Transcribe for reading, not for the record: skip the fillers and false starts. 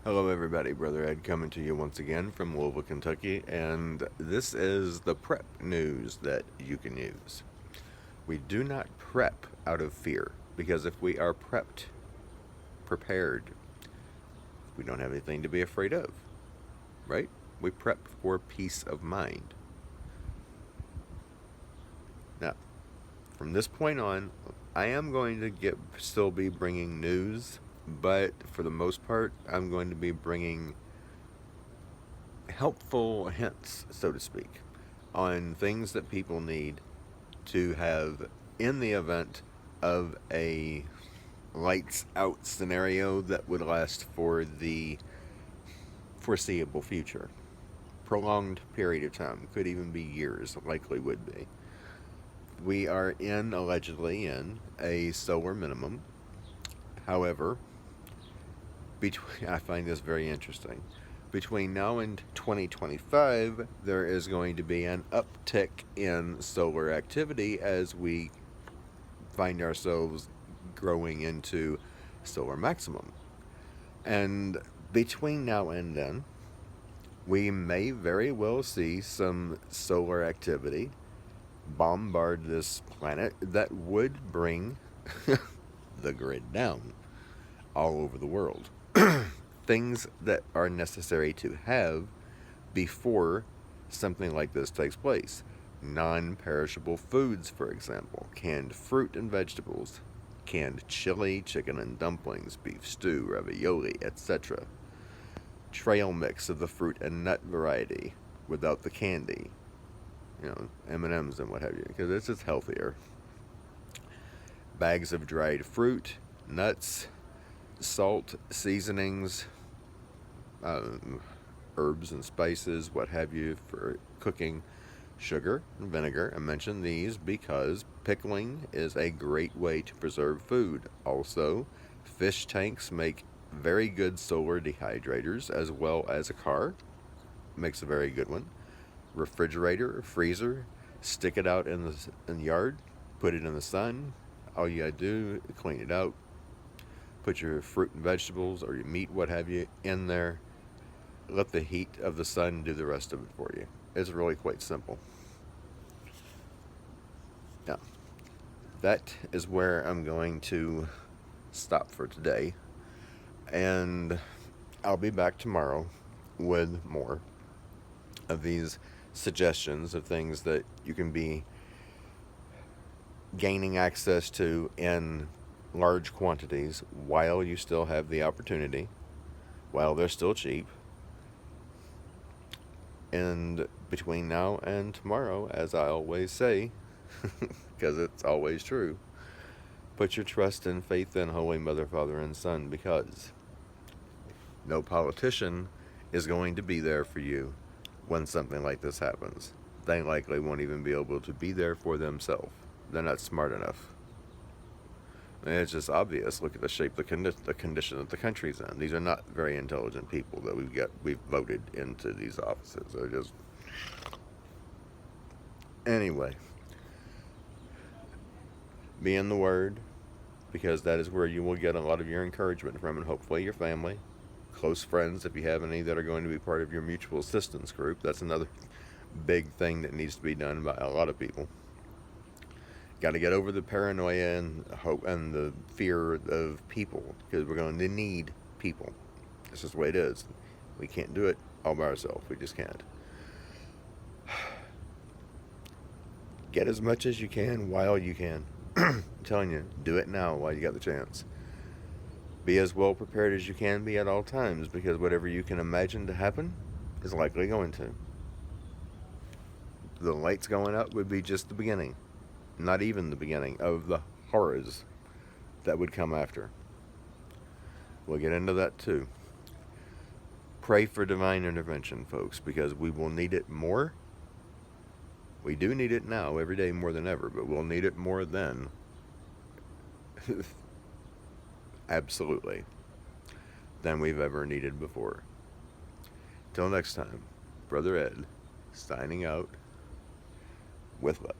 Hello, everybody. Brother Ed coming to you once again from Louisville, Kentucky, and this is the prep news that you can use. We do not prep out of fear, because if we are prepared, we don't have anything to be afraid of, right? We prep for peace of mind. Now, from this point on, I am going to still be bringing news, but for the most part, I'm going to be bringing helpful hints, so to speak, on things that people need to have in the event of a lights out scenario that would last for the foreseeable future. Prolonged period of time, could even be years, likely would be. We are allegedly in a solar minimum. However, I find this very interesting. Between now and 2025, there is going to be an uptick in solar activity as we find ourselves growing into solar maximum. And between now and then, we may very well see some solar activity bombard this planet that would bring the grid down all over the world. Things that are necessary to have before something like this takes place. Non perishable foods, for example, canned fruit and vegetables, canned chili, chicken and dumplings, beef stew, ravioli, etc. Trail mix of the fruit and nut variety without the candy, M&Ms and what have you, because it's just healthier. Bags of dried fruit, nuts, salt, seasonings, herbs and spices, what have you, for cooking, sugar and vinegar. I mention these because pickling is a great way to preserve food. Also, fish tanks make very good solar dehydrators, as well as a car makes a very good one. Refrigerator, freezer, stick it out in the yard, put it in the sun. All you gotta do is clean it out, put your fruit and vegetables or your meat, what have you, in there. Let the heat of the sun do the rest of it for you. It's really quite simple. Now, that is where I'm going to stop for today. And I'll be back tomorrow with more of these suggestions of things that you can be gaining access to in large quantities while you still have the opportunity, while they're still cheap. And between now and tomorrow, as I always say, because it's always true, put your trust and faith in Holy Mother, Father, and Son, because no politician is going to be there for you when something like this happens. They likely won't even be able to be there for themselves. They're not smart enough. And it's just obvious. Look at the shape, the condition that the country's in. These are not very intelligent people that we've voted into these offices. They're just anyway. Be in the Word, because that is where you will get a lot of your encouragement from, and hopefully your family, close friends, if you have any that are going to be part of your mutual assistance group. That's another big thing that needs to be done by a lot of people. Got to get over the paranoia and hope and the fear of people, because we're going to need people. This is the way it is. We can't do it all by ourselves. We just can't. Get as much as you can while you can. I'm telling you, do it now while you got the chance. Be as well prepared as you can be at all times, because whatever you can imagine to happen is likely going to. The lights going up would be just the beginning. Not even the beginning of the horrors that would come after. We'll get into that too. Pray for divine intervention, folks, because we will need it more. We do need it now, every day more than ever, but we'll need it more then. Absolutely. Than we've ever needed before. Till next time, Brother Ed, signing out with love.